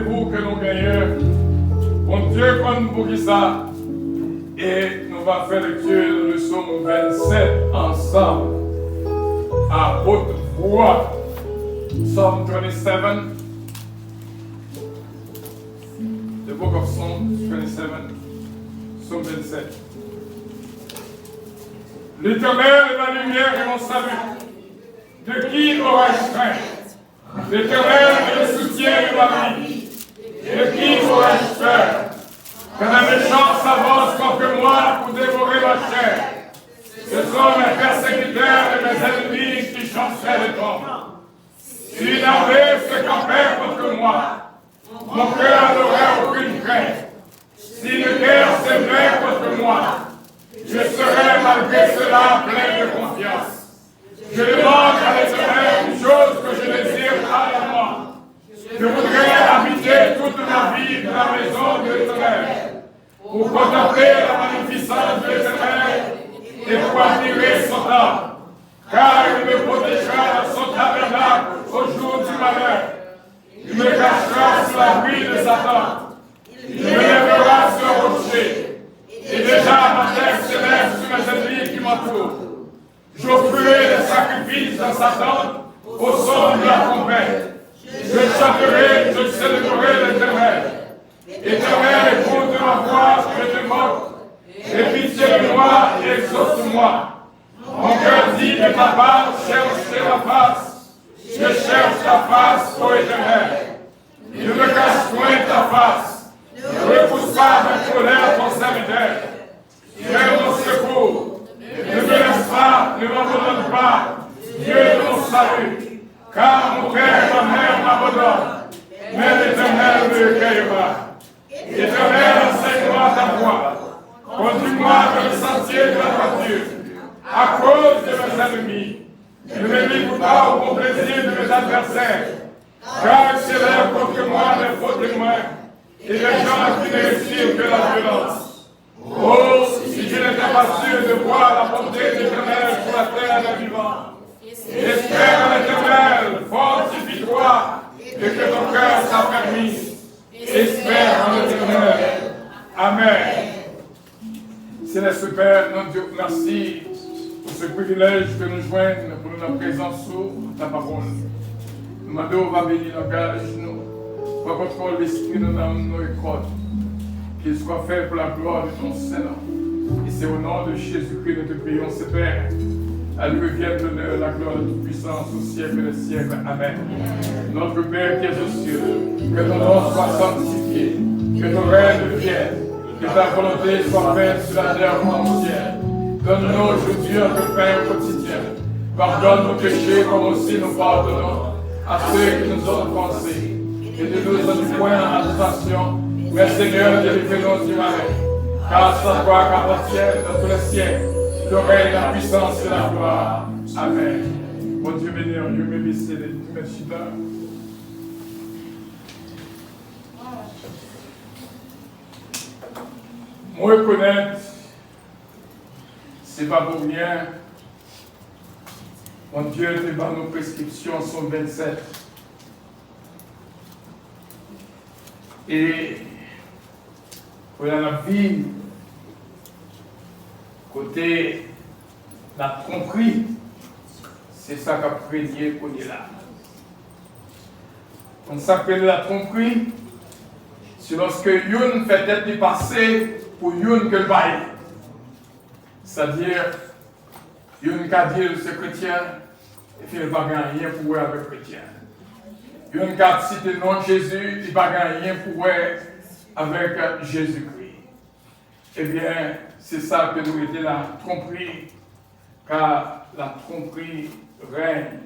rendez-vous que nous gagnons. Mon Dieu, comme pour qui ça. Et nous allons faire lecture du psaume 27 ensemble. À haute voix. Psalm 27. The book of Psalms 27. Psalm 27. L'Éternel est ma lumière et mon salut. De qui aurais-je crainte? L'Éternel est le soutien de ma vie. De qui aurais-je peur? Que la méchante s'avance contre moi pour dévorer ma chair. Ce sont mes persécuteurs et mes ennemis qui chancellent le temps. Si une armée se campait contre moi, mon cœur n'aurait aucune crainte. Si une guerre s'élevait contre moi, je serai malgré cela plein de confiance. Je demande à l'Éternel une chose que je désire à moi. Je voudrais habiter toute ma vie dans la maison de l'Éternel, pour contempler la magnificence de l'Éternel et pour admirer son âme, car il me protégera dans son tabernacle au jour du malheur. Il me cachera sous l'abri de Satan. Il me lèvera sur un rocher. Et déjà ma tête s'élève sur mes ennemis qui m'entourent. J'offrirai des sacrifices dans sa tente au son de la trompette. Je chanterai, je célébrerai l'Éternel. Éternel, écoute ma voix, je te moque. Aie pitié de moi et exauce-moi. Mon cœur dit de ta part, cherche ta face. Je cherche ta face, ô Éternel. Ne me cache point ta face. Ne repousse pas de colère ton serviteur. Viens mon secours. Ne me laisse pas, ne m'abandonne pas. Dieu de mon salut. Car mon père et ma mère m'abandonnent. Mais l'Éternel me recueillera. Éternel, enseigne-moi ta voie. Conduis-moi dans le sentier de la droiture, à cause de mes ennemis. Ne me livre pas au bon plaisir de mes adversaires, car ils s'élèvent contre moi les fautes témoins, et les gens qui ne respirent que la violence. Oh, si je n'étais pas sûr de voir la bonté de l'Éternel sur la terre des vivants. Espère en l'Éternel, fortifie-toi, et que ton cœur s'affermisse. Espère en l'Éternel. Amen. Céleste Père, notre Dieu, merci pour ce privilège que nous joignons pour notre présence sur ta parole. Nous demandons, va bénir nos cœurs et genoux, va contrôler l'esprit de nos âmes, nos écrottes, qu'il soit fait pour la gloire de ton Seigneur. Et c'est au nom de Jésus-Christ que nous te prions, ce Père. À lui revienne l'honneur, la gloire de toute puissance au siècle des siècles. Amen. Notre Père qui est aux cieux, que ton nom soit sanctifié, que ton règne vienne. Que ta volonté soit faite sur la terre comme au ciel. Donne-nous aujourd'hui notre pain quotidien. Pardonne nos péchés comme aussi nous pardonnons à ceux qui nous ont offensés. Et ne nous donne point en tentation, mais Seigneur, délivre-nous du mal. Car c'est toi qu'appartient dans tous les siècles, le règne, la puissance et la gloire. Amen. Mon Dieu béni, Dieu bénisse les messieurs. Moi connaître, c'est pas pour rien. Mon Dieu, te bat nos prescriptions sont 27. Et pour la vie, côté la tromperie, c'est ça qu'a prégné qu'on est là. On s'appelle la tromperie, c'est lorsque une fait être dépassée pour une que le bail. C'est-à-dire, une qui a dit c'est chrétien, et puis il ne va rien pour avec le chrétien. Une qui a cité le nom de Jésus, il ne va rien pour avec Jésus-Christ. Eh bien, c'est ça que nous étions la tromperie, car la tromperie règne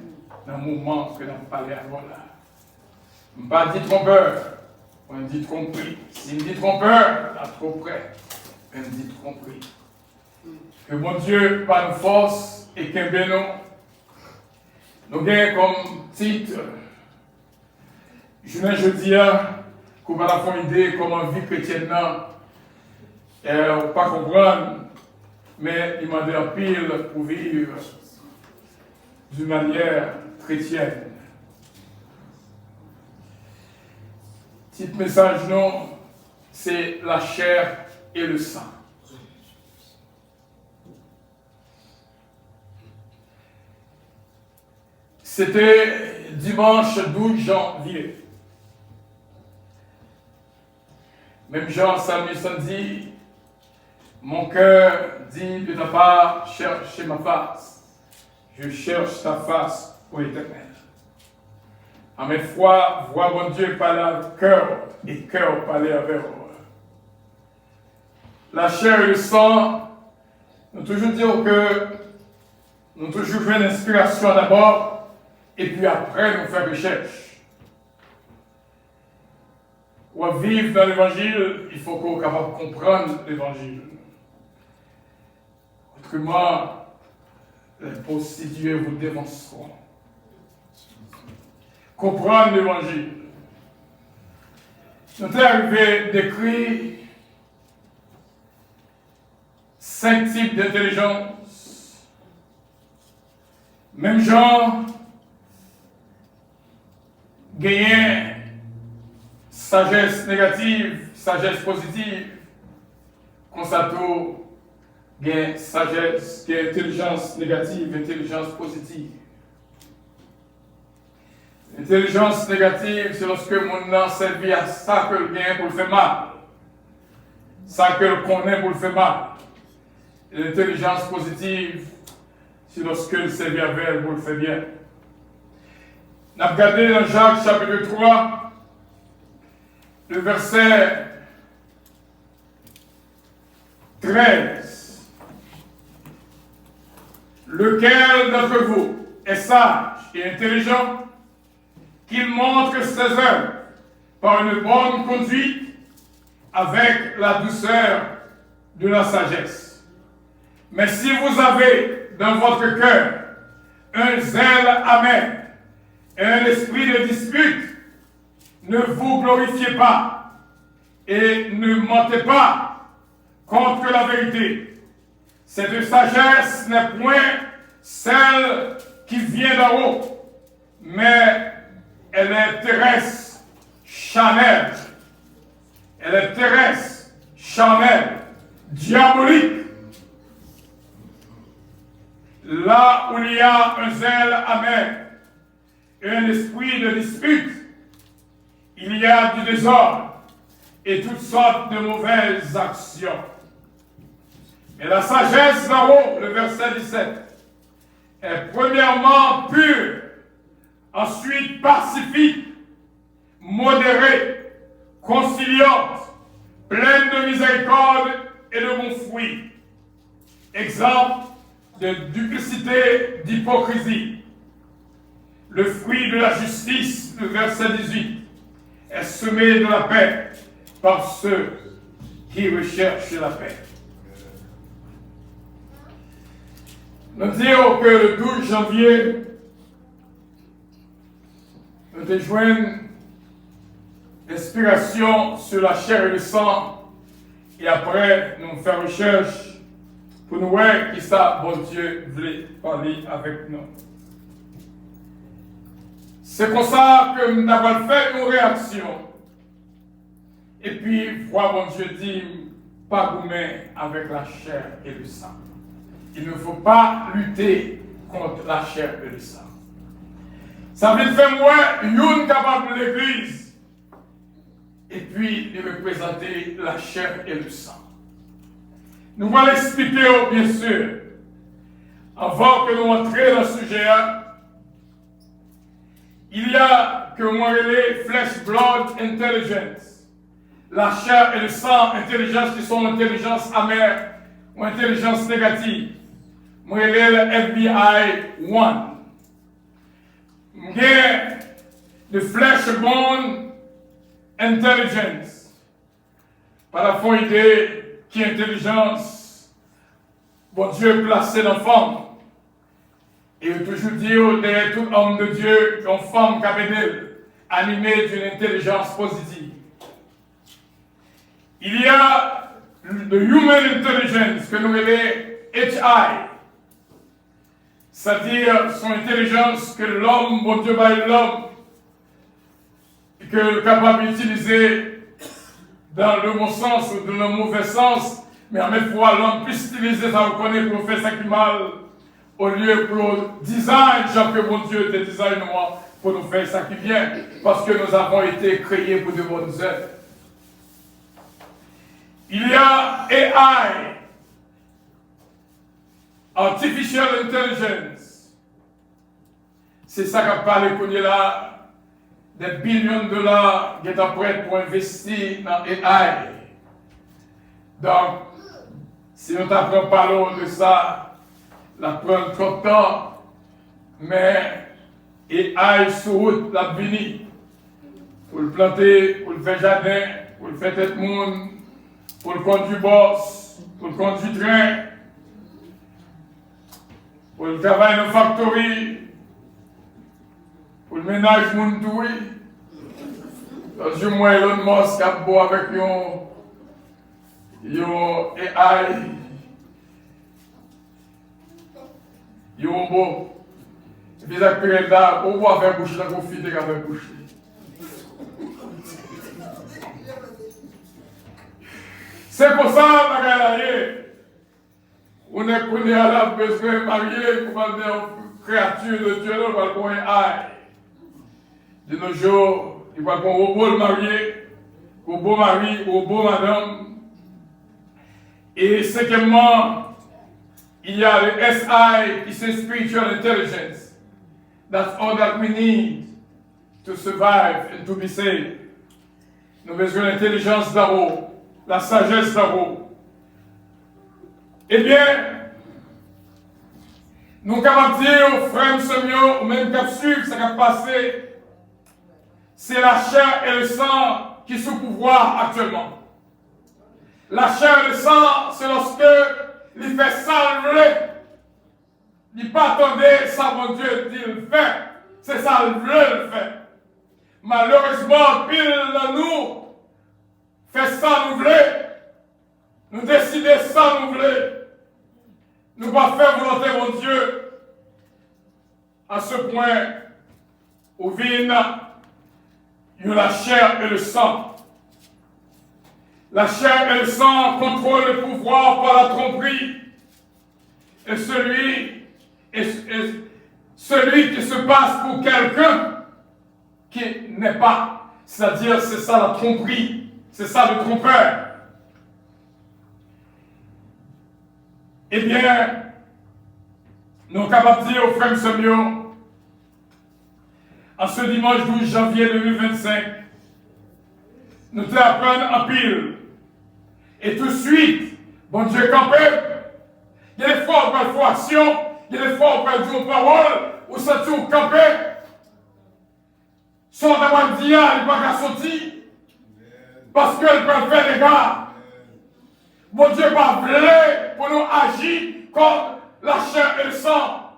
dans le moment que nous parlons avant là. On ne pas dit trompeur, on dit tromperie. Si on dit trompeur, là trop près, on dit tromperie. Que mon Dieu, par nos forces et qu'un bénon, nous avons comme titre, je dis qu'on va la faire une idée comment vie chrétienne, on ne peut pas comprendre, mais il m'a dit un pile pour vivre d'une manière chrétienne. Petit message, non, c'est la chair et le sang. C'était dimanche 12 janvier. Même Jean Samuelson dit, mon cœur dit de ta part, cherche ma face. Je cherche ta face, ô Éternel. À mes fois, vois mon Dieu parler avec cœur et cœur parler avec moi. La chair et le sang, nous toujours dire que nous toujours jouons l'inspiration d'abord et puis après nous faire recherche. Pour vivre dans l'évangile, il faut qu'on soit capable de comprendre l'évangile. Autrement, les prostituées vous dévanceront. Comprendre l'évangile. Nous sommes arrivés d'écrire 5 types d'intelligence. Même genre, gagner sagesse négative, sagesse positive, constato, gain sagesse, gain intelligence négative, intelligence positive. Intelligence négative, c'est lorsque mon a servi à ça que le gain pour le faire mal. Ça que le connaît pour le faire mal. Et l'intelligence positive, c'est lorsque le servi avec elle pour le faire bien. On a regardé dans Jacques chapitre 3, le verset 13. Lequel d'entre vous est sage et intelligent, qu'il montre ses œuvres par une bonne conduite avec la douceur de la sagesse. Mais si vous avez dans votre cœur un zèle amer et un esprit de dispute, ne vous glorifiez pas et ne mentez pas contre la vérité. Cette sagesse n'est point celle qui vient d'en haut, mais elle est terrestre, charnelle. Elle est terrestre, charnelle, diabolique. Là où il y a un zèle amer et un esprit de dispute, il y a du désordre et toutes sortes de mauvaises actions. Mais la sagesse d'en haut, le verset 17, est premièrement pure, ensuite pacifique, modérée, conciliante, pleine de miséricorde et de bons fruits. Exemple de duplicité, d'hypocrisie. Le fruit de la justice, le verset 18, est semé de la paix par ceux qui recherchent la paix. Nous disons que le 12 janvier, nous déjoignons l'inspiration sur la chair et le sang, et après nous faisons recherche pour nous voir qui ça, bon Dieu, voulait parler avec nous. C'est pour ça que nous avons fait une réaction. Et puis, voir bon Dieu dit, pas goumer avec la chair et le sang. Il ne faut pas lutter contre la chair et le sang. Ça veut faire moi, une capable de l'église. Et puis, de représenter la chair et le sang. Nous allons l'expliquer, bien sûr, avant que nous entrions dans ce sujet. Il y a que moi les flesh blood intelligence, la chair et le sang, intelligence qui sont intelligence amère ou intelligence négative. Moi les FBI 1. J'ai de flesh bone intelligence. Par la fond idée qui est intelligence, bon Dieu placé dans la femme. Et toujours dire derrière tout homme de Dieu, une femme capable, animée d'une intelligence positive. Il y a le human intelligence que nous appelons HI, c'est-à-dire son intelligence que l'homme, bon Dieu, bat l'homme, que capable d'utiliser dans le bon sens ou dans le mauvais sens, mais en même fois, l'homme puisse utiliser ça, on connaît pour faire ça qui mal, au lieu pour design, genre que mon Dieu te design moi, pour nous faire ça qui vient, parce que nous avons été créés pour de bonnes œuvres. Il y a AI, Artificial Intelligence. C'est ça qu'a parlé qu'on est là, des billions de dollars qui sont prêts pour investir dans AI. Donc, si nous parlons de ça, la prendre trop de temps, mais AI sur route, la venir, pour le planter, pour le faire jardin, pour le faire tête monde, pour le conduire boss, pour le conduire train, pour le travail dans la factory, pour le ménage monde tout. Parce que moi, Elon Musk a beau avec yo AI, yo beau. Et puis ça crée là, on va faire boucher la confité qu'à faire boucher. C'est pour ça, on est connu à la besoin de marier pour faire des créatures de Dieu, on va pour un AI. De nos jours, il va pour un robot le marié, au beau mari, au beau madame. Et cinquièmement, il y a le SI qui c'est Spiritual Intelligence. That's all that we need to survive and to be saved. Nous avons besoin de l'intelligence d'Aro, la sagesse d'Aro. Eh bien, nous sommes capables de dire, frères Samuel, ou même cap suivre, ça va passer, c'est la chair et le sang qui sont au pouvoir actuellement. La chair et le sang, c'est lorsque il fait salver. Il ne pas attendre ça, mon Dieu, dit le fait. C'est ça, le fait. Malheureusement, pile de nous fait ça, nous voulons. Nous décider ça, nous voulons. Nous pas faire volonté, mon Dieu. À ce point, où vient la chair et le sang. La chair et le sang contrôlent le pouvoir par la tromperie. Et celui qui se passe pour quelqu'un qui n'est pas. C'est-à-dire, c'est ça la tromperie. C'est ça le trompeur. Eh bien, nous sommes capables de dire aux frères Samuel, en ce dimanche 12 janvier 2025, nous te apprenons en pile. Et tout de suite, bon Dieu campé, il y a des fois où on fait action, il y a des fois où on fait une parole, où ça tourne campé. Son d'avoir dit, il n'est pas qu'à sortir, parce qu'elle peut faire des gars. Bon Dieu va vouloir pour nous agir comme la chair et le sang.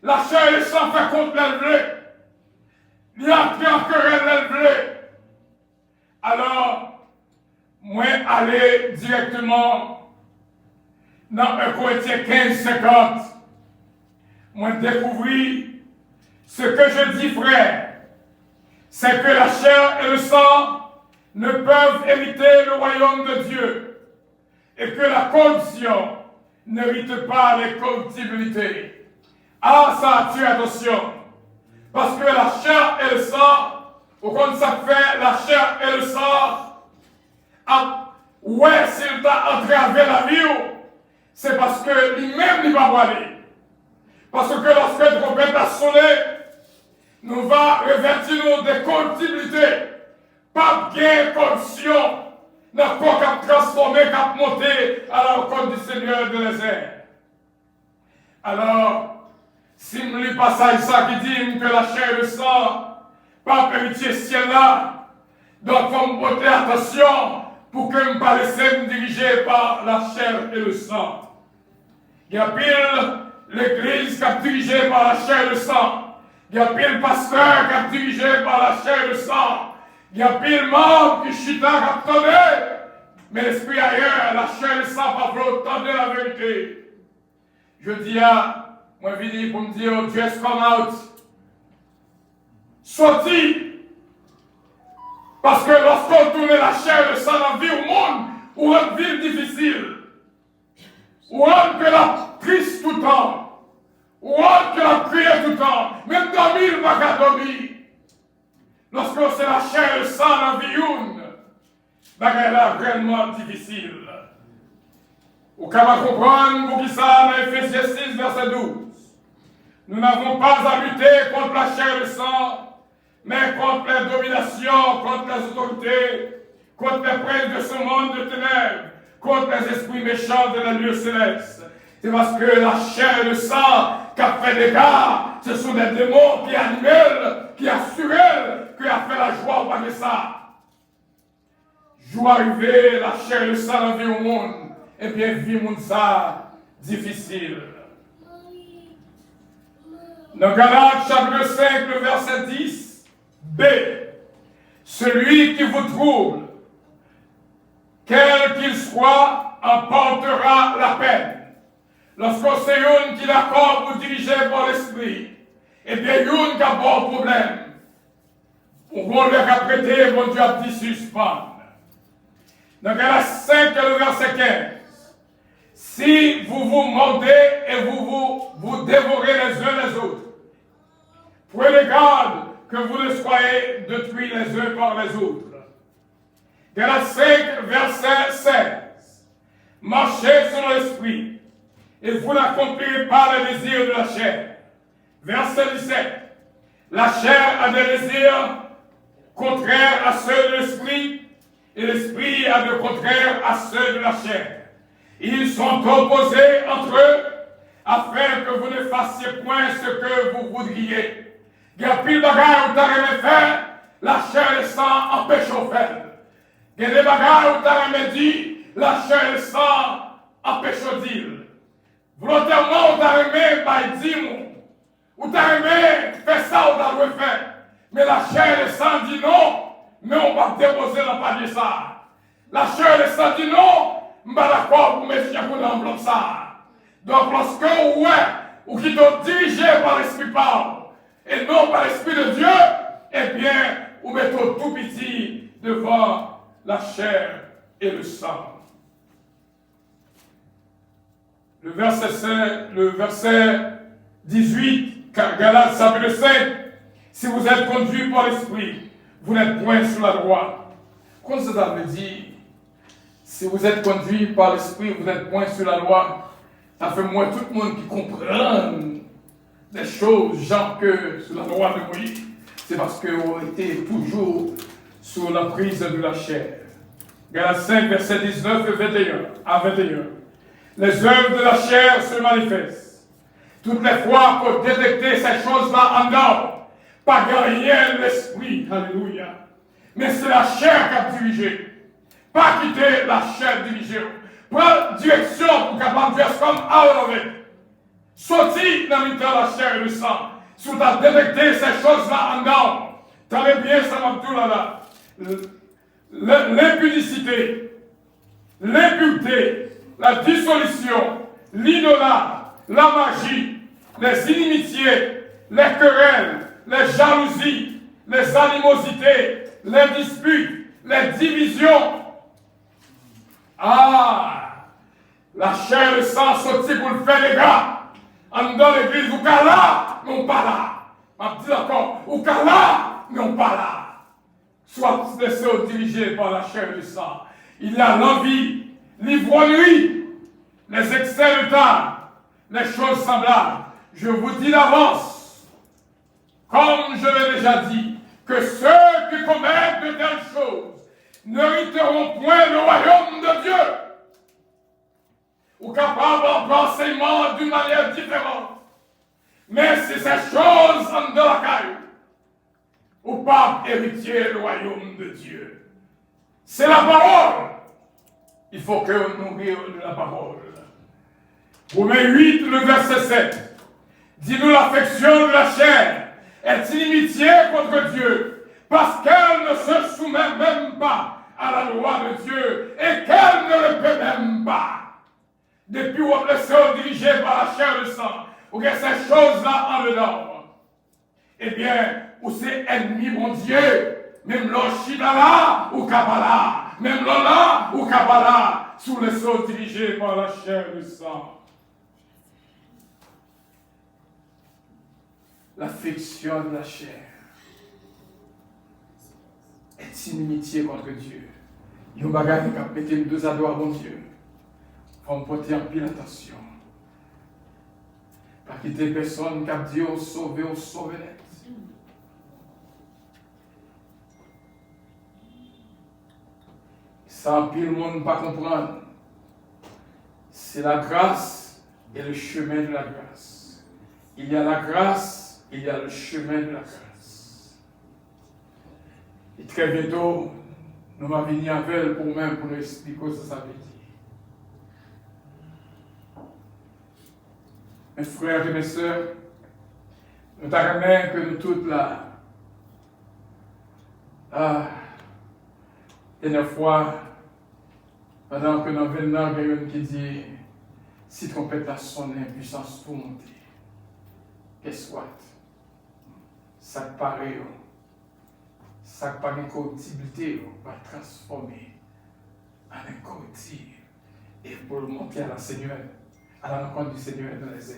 La chair et le sang fait contre l'élevé. Il y a en querelle l'élevé. Alors, moi, aller directement dans 1 Corinthiens 15-50. Moi, découvrir ce que je dis, frère, c'est que la chair et le sang ne peuvent hériter le royaume de Dieu et que la corruption n'hérite pas les corruptibilités. Ah, ça, tu attention, parce que la chair et le sang, au compte ça fait la chair et le sang, ouais, s'il t'a entravé la vie, c'est parce que lui-même il va aller. Parce que lorsque le trompette a sonné, nous va revêtir des corruptibilités. Pas de corruption. N'a pas qu'à transformer, qu'à monter à la rencontre du Seigneur de les airs. Alors, si je lis passage ça qui dit que la chair et le sang, pas héritier ciel là, donc il faut me porter attention pour que je ne me laisse me diriger par la chair et le sang. Il y a pile l'église qui est dirigée par la chair et le sang. Il y a pile le pasteur qui est dirigé par la chair et le sang. Il y a pile membre qui chita qui a tonné. Mais l'esprit ailleurs, la chair et le sang pas vouloir tendre la vérité. Je dis à moi venu pour me dire, just come out. Sorti. Parce que lorsqu'on tourne la chair et le sang dans la vie au monde, ou une vie difficile, ou que la triste tout le temps, ou que la prière tout le temps, même dormir, il va pas dormir. Lorsque c'est la chair et le sang dans la vie une, c'est vraiment difficile. Vous pouvez comprendre pour qui ça dans Ephésiens 6, verset 12. Nous n'avons pas à lutter contre la chair et le sang, mais contre les dominations, contre les autorités, contre les princes de ce monde de ténèbres, contre les esprits méchants de la lieu céleste. C'est parce que la chair et le sang qui a fait des gars, ce sont des démons qui animent, qui assurent, qui a fait la joie au pas de ça. Jour arrivé, la chair et le sang dans la vie au monde, et bien vie monde ça difficile. Dans Galates chapitre 5, le verset 10, B. Celui qui vous trouble, quel qu'il soit, en portera la peine. Lorsqu'on sait une qui d'accord pour diriger par l'esprit, et bien une qui a bon problème, on va le prêter, mon Dieu a dit suspendre. Dans Galates 5, le verset 15. Si vous vous mordez et vous dévorez les uns les autres, prenez garde que vous ne soyez détruits les uns par les autres. Galates 5, verset 16. Marchez selon l'esprit, et vous n'accomplirez pas les désirs de la chair. Verset 17. La chair a des désirs contraires à ceux de l'esprit, et l'esprit a de contraires à ceux de la chair. Ils sont opposés entre eux, afin que vous ne fassiez point ce que vous voudriez. Il y a pile de bagages où tu as faire, la chair et le sang empêchent au faire. Il y a des bagages où tu as dit, la chair et le sang empêchent au dire. Volontairement, tu as aimé dire, ou tu as aimé faire ça ou tu as faire. Mais la chair et le sang dit non, mais on va déposer dans pas de ça. La chair et le sang dit non, je ne suis pas d'accord pour mettre dans ça. Donc, lorsque ou qui sont dirigés par l'Esprit parle, et non par l'Esprit de Dieu, eh bien, vous mettez tout petit devant la chair et le sang. Le verset 18, Galates chapitre 5, si vous êtes conduit par l'Esprit, vous n'êtes point sur la loi. Comme ça veut dire, si vous êtes conduit par l'Esprit, vous n'êtes point sur la loi, ça fait moins tout le monde qui comprend des choses, genre que sur la loi de Moïse. C'est parce qu'on était toujours sous la prise de la chair. Galates 5, verset 19 et 21 à 21. Les œuvres de la chair se manifestent. Toutes les fois pour détecter ces choses-là en dehors, pas gagner l'esprit, alléluia. Mais c'est la chair qui a dirigé. Pas quitter la chair dirigée. Prendre direction pour capable de faire comme avec. Sortir dans le temps la chair et le sang. Si tu as détecté ces choses-là en dehors, tu as bien ça m'a tout là. L'impudicité, l'impureté, la dissolution, l'idolat, la magie, les inimitiés, les querelles, les jalousies, les animosités, les disputes, les divisions. Ah, la chair et le sang sorti pour le faire les gars. En dans l'église, ou qu'à là, non pas là. Je dis encore, ou qu'à là, non pas là. Soit laissé dirigé par la chair et le sang. Il y a l'envie, l'ivrognerie, les excès de temps, les choses semblables. Je vous dis d'avance, comme je l'ai déjà dit, que ceux qui commettent de telles choses n'hériteront point le royaume de Dieu. Ou capables d'enseignement d'une manière différente. Mais c'est ces choses en de la caille. Ou pas héritier le royaume de Dieu. C'est la parole. Il faut que nous nourrir de la parole. Romains 8, le verset 7. Dis-nous l'affection de la chair est inimitié contre Dieu, parce qu'elle ne se soumet même pas à la loi de Dieu et qu'elle ne le peut même pas. Depuis où on est dirigé par la chair et le sang, ou que ces choses-là en dedans, eh bien, où c'est ennemi, mon Dieu, même l'Oshidala ou Kabbalah, même l'Ola ou Kabbalah, sous les sauts dirigés par la chair et le sang. L'affection de la chair est inimitié contre Dieu. Il y a un bagage qui a pété les deux ados à bon Dieu. Il faut me porter en pile attention. Pas quitter personne qui a dit au sauver net. Ça, pile le monde ne pas comprendre. C'est la grâce et le chemin de la grâce. Il y a la grâce, il y a le chemin de la grâce. Et très bientôt, nous allons venir avec elle pour même pour nous expliquer ce que ça veut dire. Mes frères et mes sœurs, nous t'aimons que nous toutes là. Dernière fois, pendant que nous venons, il y a quelqu'un qui dit si trompette a sonné, puissance pour monter. Qu'est-ce soit? Ça paraît, ça paraît une corruptibilité, va transformer en incorruptible et pour le monter à la Seigneur, à la rencontre du Seigneur dans les airs.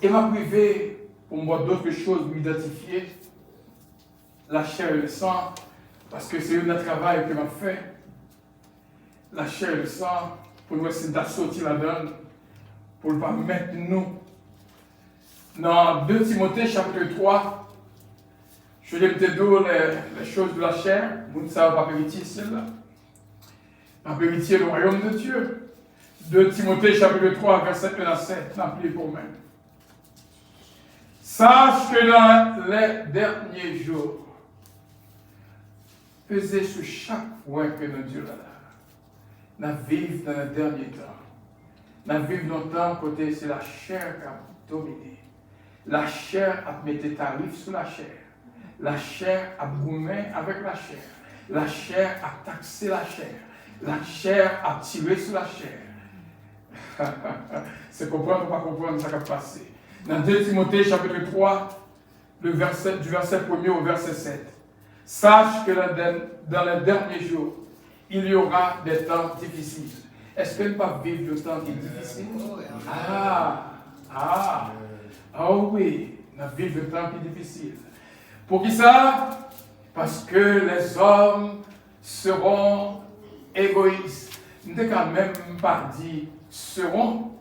Et m'a privé pour moi d'autres choses, m'identifier la chair et le sang, parce que c'est un travail que m'a fait. La chair et le sang, pour nous essayer d'assortir la donne, pour ne pas mettre nous. Dans 2 Timothée chapitre 3, je vais te dire les choses de la chair, vous ne savez pas vérifier celle-là. Pas vérifier le royaume de Dieu. 2 Timothée chapitre 3, verset 1 à 7, n'appelez pour même. Sache que dans les derniers jours, pesez sur chaque point que nos Dieu là, nous vivons dans les derniers temps. Nous vivons dans le temps côté c'est la chair qui a dominé. La chair a mis des tarifs sur la chair. La chair a gourmé avec la chair. La chair a taxé la chair. La chair a tiré sur la chair. C'est comprendre ou pas comprendre ce qui a passé. Dans 2 Timothée chapitre 3, du verset 1er au verset 7. Sache que dans les derniers jours, il y aura des temps difficiles. Est-ce que ne pas vivre le temps qui est difficile? Oui, nous vivons le temps qui est difficile. Pour qui ça? Parce que les hommes seront égoïstes. Nous ne quand même pas dire seront,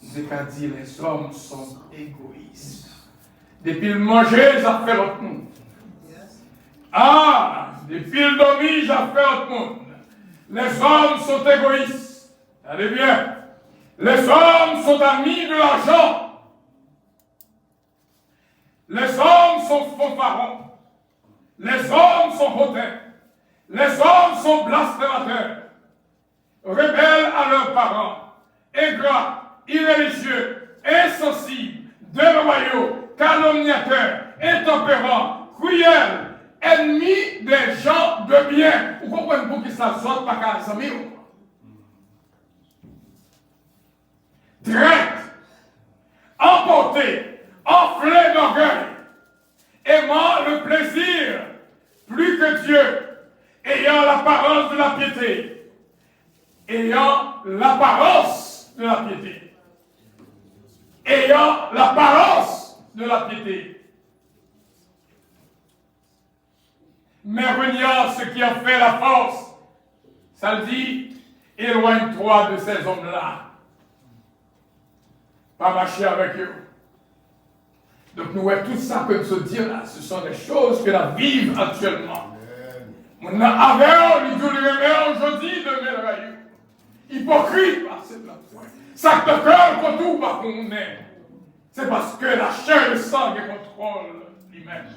nous ne qu'à dire les hommes sont égoïstes. Depuis le manger, ça fait l'autre monde. Depuis le dormir, ça fait l'autre monde. Les hommes sont égoïstes. Allez bien. Les hommes sont amis de l'argent. Les hommes sont fanfarons. Les hommes sont hautains. Les hommes sont blasphémateurs. Rebelles à leurs parents. Ingrats, irréligieux, insensibles, déloyaux, calomniateurs, intempérants, cruels, ennemis des gens de bien. Vous comprenez pour qui ça saute pas qu'à les amis? Traite, emporté, enflé d'orgueil, aimant le plaisir plus que Dieu, ayant l'apparence de la piété, ayant l'apparence de la piété, ayant l'apparence de la piété, mais reniant ce qui a fait la force. Ça le dit, éloigne-toi de ces hommes-là. Pas marcher avec eux. Donc nous voyons tout ça que nous se dire là, ce sont des choses que nous vivons actuellement. On a avec nous le aujourd'hui de merveilleux. Hypocrite par cette point. Ça te cœur qu'on tout par qu'on est. C'est parce que la chair et le sang qui contrôle lui-même.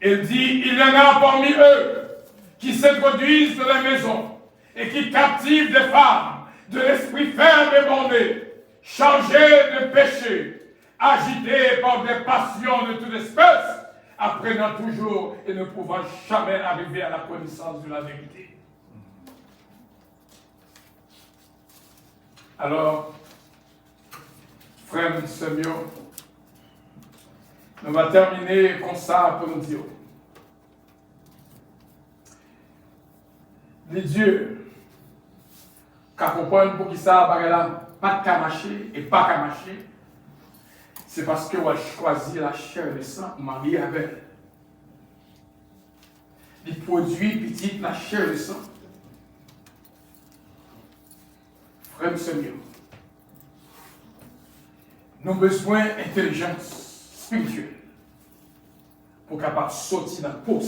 Il dit, il y en a parmi eux qui s'introduisent dans les maisons et qui captivent des femmes de l'esprit ferme et bandé, chargés de péché, agités par des passions de toute espèce, apprenant toujours et ne pouvant jamais arriver à la connaissance de la vérité. Alors, frère Semio, on va terminer comme ça pour nous dire. les dieux, qui comprennent pour qui ça, pas de marcher et pas qu'à marcher, c'est parce que vous avez choisi la chair et le sang pour marier avec elle. Il produit petit la chair et le sang. Frère Seigneur, nous avons besoin d'intelligence spirituelle pour capable sortir dans la peau.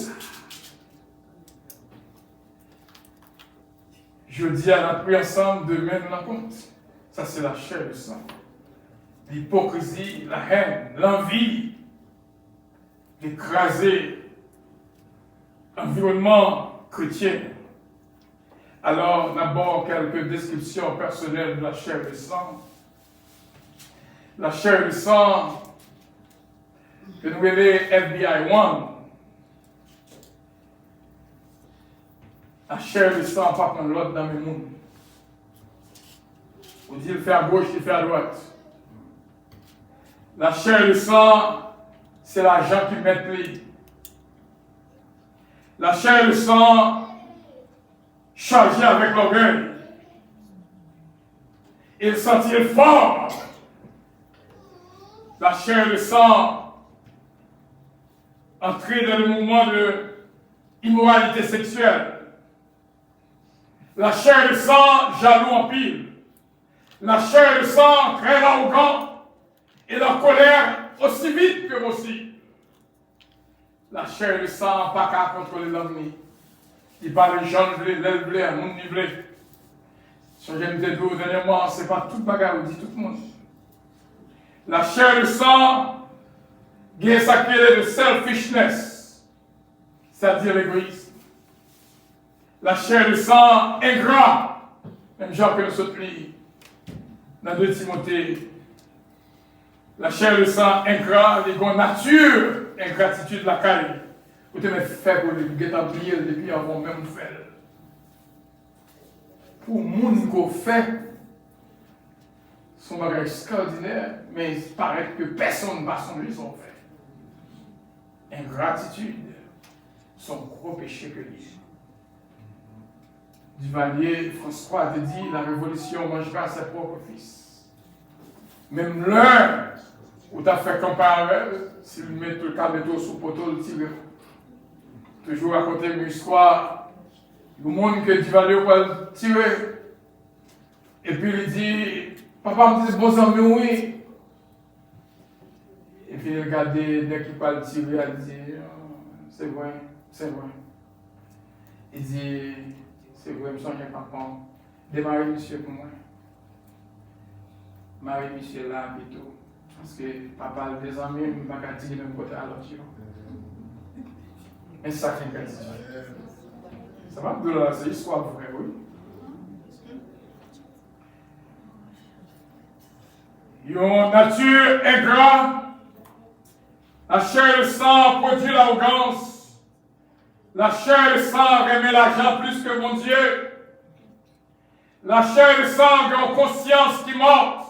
Je dis à la prière ensemble, demain nous la compte. Ça, c'est la chair et le sang. L'hypocrisie, la haine, l'envie d'écraser l'environnement chrétien. Alors, d'abord, quelques descriptions personnelles de la chair et le sang. La chair et le sang, que nous appelons FBI-1. La chair et le sang, pas comme l'autre dans le monde. On dit le fait à gauche, il fait à droite. La chair et le sang, c'est l'argent qui met les. La chair et le sang, chargé avec l'orgueil. Et le sentir fort. La chair et le sang, entrer dans le mouvement de immoralité sexuelle. La chair et le sang, jaloux en pile. La chair et le sang, très arrogant. Et la colère aussi vite que possible. La chair et le sang, pas qu'à contrôler l'homme. Il parle les gens, l'aile blé, un monde nivelé. Si j'aime des deux dernièrement, c'est pas toute bagarre, dit tout le monde. La chair et le sang, il y a ça qui est de selfishness, c'est-à-dire l'égoïsme. La chair et le sang, ingrat, même Jean que nous sommes pris dans 2 Timothée. La chair et le sang, ingrat, les gars nature, ingratitude, la caille. Vous avez fait pour les guettants oublier depuis avant même fait. Pour le monde qu'on fait, son bagage extraordinaire, mais il paraît que personne ne va son lui son fait. Ingratitude, son gros péché que lui. Duvalier, François a dit, la révolution mangera ses propres fils. Même l'un où tu as fait comparer, s'il met le caméto sous poteau, le tire. Toujours à côté de l'histoire, le monde que Duvalier va tirer. Et puis il dit, papa me dit, bon ami, oui. Et puis il regarde, dès qu'il parle tirer, il dit, c'est vrai, c'est vrai. Il dit, c'est vrai, je me sens papa. Démarrer monsieur pour moi. Marie monsieur là, et tout. Parce que papa a des amis, je ne peux pas tirer même côté à l'autre. Un sacré gratitude. Ça va, c'est l'histoire vraie, oui. Une nature ingrat, la chair et le sang produit l'arrogance, la chair et le sang remet l'argent plus que mon Dieu, la chair et le sang ont conscience qui morte,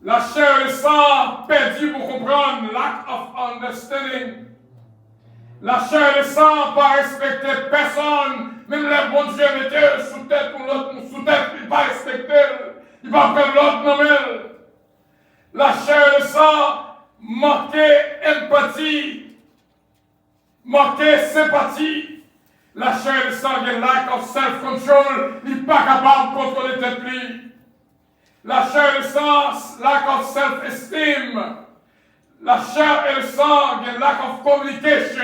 la chair et le sang perdu pour comprendre, lack of understanding, la chair et le sang pas respecter personne, même les bons Dieu mettaient sous tête pour l'autre, sous tête, il pas respecter. Il va prendre l'autre nommel. La chair et le sang, manquer empathie, manquer sympathie. La chair et le sang, il y a lack of self-control, il n'est pas capable de contrôler tête lui. La chair et le sang, lack of self-esteem. La chair et le sang, il y a lack of communication,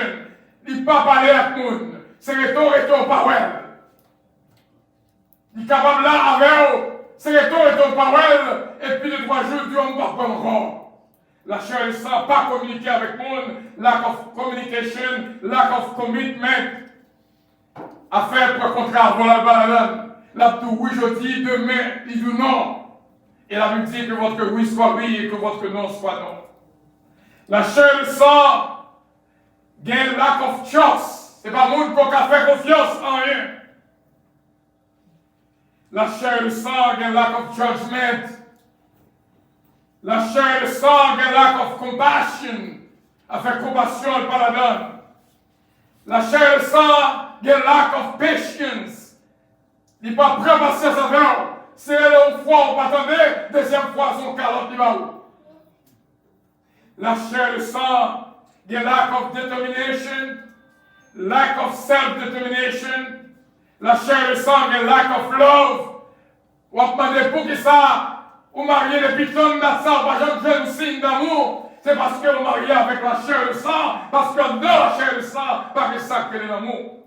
il n'est pas parler avec nous. C'est retour, pas ouais. Il est capable là avec eux. C'est retour et ton parole, et puis les 3 jours, Dieu ne va pas encore. La chair et le sang, pas communiquer avec monde, lack of communication, lack of commitment. Affaire pour contraire, voilà le banane. Là, tout oui, je dis, demain, il dit non. Et la Bible dit que votre oui soit oui et que votre non soit non. La chair et le sang, gain lack of trust. C'est pas monde qui a fait confiance en rien. La chair et le sang, a lack of judgment. La chair et le sang, a lack of compassion. A fait compassion, elle pas la donne. La chair et le sang, il y a lack of patience. Il n'est pas prêt à passer sa vie. C'est une fois on m'attendait, deuxième fois son calotte il va où? La chair et le sang, il y a lack of determination, lack of self-determination. La chair et le sang, il y a lack of love. On va demander pour qui ça, ou marié depuis tant de ça, par exemple, un signe d'amour. C'est parce que vous mariez avec la chair et le sang, parce que dans la chair et le sang, par ça que l'amour.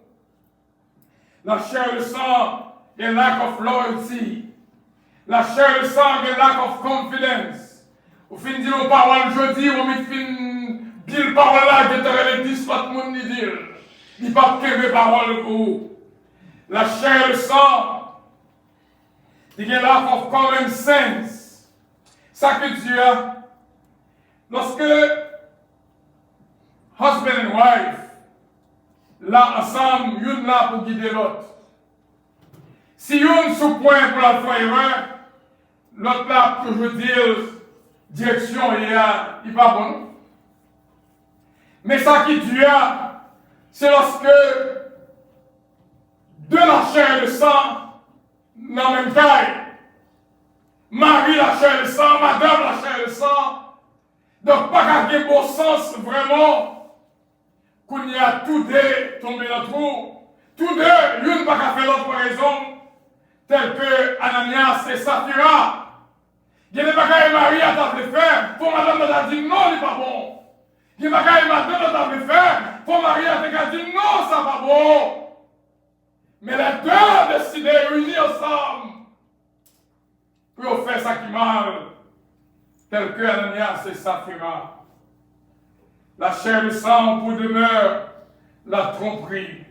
La chair et le sang, il y a lack of loyalty. La chair et le sang, il y a lack of confidence. Au fin de dire parole jeudi, on met fin dire parole là, que tu as les 10 autres monde ni dire. Il n'y a pas que mes paroles pour vous. La chair et le sang, il y a lack of common sense. Ça que Dieu a. Lorsque husband and wife, là ensemble, une là pour guider l'autre. Si une sous point pour la faire erreur, l'autre là pour toujours dire direction il n'est pas bon. Mais ça qui Dieu a, c'est lorsque de la chair et le sang, dans la même taille, Marie la chair et le sang, Madame la chair et le sang, donc pas qu'à bon sens vraiment, qu'on y a tous deux tombé dans le trou, tous deux, l'une pas qu'à faire l'autre raison, tel que Ananias et Saphira. Il y a des bagailles Marie à table de faire, pour madame a dit non, il n'est pas bon. Il y a des bagailles madame à table de faire, pour Marie a dit non, ça va bon. Mais les deux ont décidé de réunir ensemble pour faire ça qui mal, tel que Ananias et Saphira. La chair et le sang pour demeure la tromperie.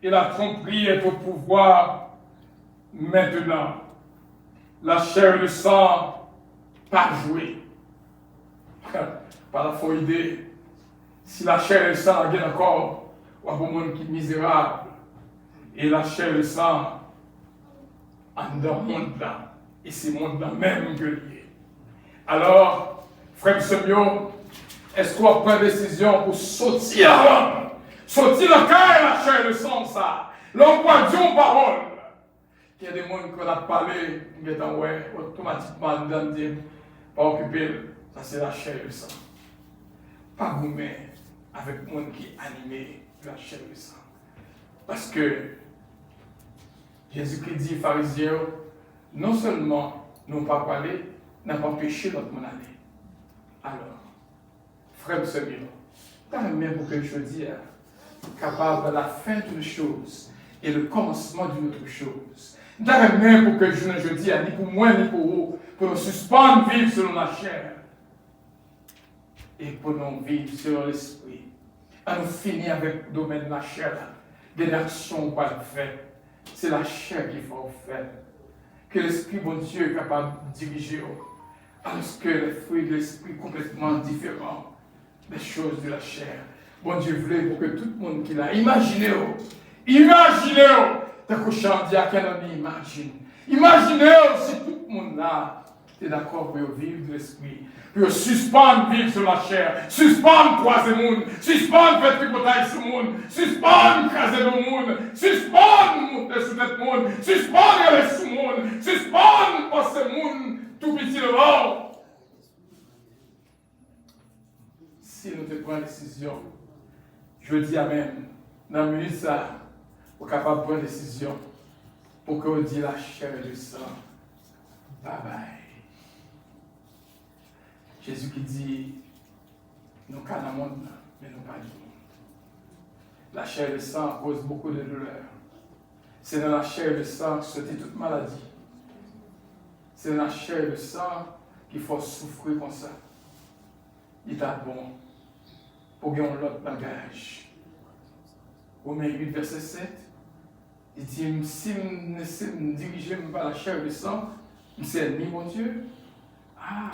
Et la tromperie est au pouvoir maintenant. La chair et le sang, pas jouer. Par la faux idée. Si la chair et le sang gagnent encore, ou un monde qui est misérable. Et la chair et le sang, en dans le monde là. Et c'est le monde là même que lié. Alors, frère Semio, est-ce qu'on va prendre décision pour sortir l'homme? Sortir le cœur et la chair et le sang, ça. L'homme va dire une parole. Il y a des gens qui ont parlé, qui ont ouais, automatiquement, dans dire, pas occuper, ça c'est la chair et le sang. Pas gourmet avec le monde qui est animé de la chair et le sang. Parce que Jésus-Christ dit aux pharisiens, non seulement nous n'avons pas parlé, n'a pas péché notre monde aller. Alors, frère Semio, t'as même pour que je dise, capable de la fin d'une chose et le commencement d'une autre chose. T'as même pour que je ne dise, ni pour moi ni pour vous, pour nous suspendre vivre selon la chair et pour nous vivre selon l'esprit. À nous finir avec le domaine de la chair, des actions qu'on va faire. C'est la chair qu'il faut faire. Que l'Esprit, bon Dieu, est capable de diriger. Alors que les fruits de l'Esprit complètement différents des choses de la chair. Bon Dieu voulait pour que tout le monde qui l'a imaginé, t'as couché en diacre, imagine. Imaginez si tout le monde là est d'accord pour vivre de l'Esprit. Pour suspendre vivre sur la chair, suspendre croiser le monde, suspendre faire tripotage sur le monde, suspendre craser le monde, suspendre monter sur le monde, suspendre aller sur le monde, suspendre passer le monde tout petit devant. Si nous te prenons une décision, je dis Amen, dans le minute ça, pour capable de prendre une décision, pour que vous dise la chair et le sang. Bye bye. Jésus qui dit, nous sommes dans le monde, mais nous pas du monde. La chair et le sang causent beaucoup de douleur. C'est dans la chair et le sang que se dit toute maladie. C'est dans la chair et le sang qu'il faut souffrir comme ça. Il est bon pour gagner l'autre bagage. Romains 8, verset 7, il dit, si je me dirige par la chair et le sang, c'est ennemi, mon Dieu. Ah!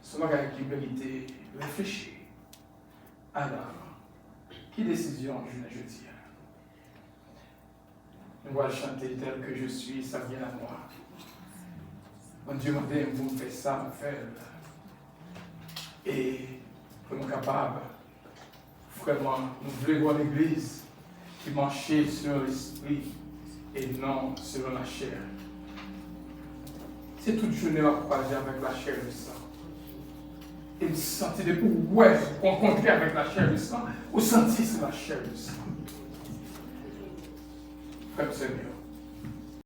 Ce bagage qui mérite réfléchir. Alors, qui décision je dis? Nous allons chanter tel que je suis, ça vient à moi. Mon Dieu m'a dit, vous me faites ça, me faire. Et pour nous capables, vraiment, nous voulons voir l'église qui marchait sur l'esprit et non sur la chair. C'est toute journée à croiser avec la chair et le sang. Et me sentir depuis ouais, rencontrer avec la chair et le sang, ou sentir sur la chair et le sang. Frère Seigneur.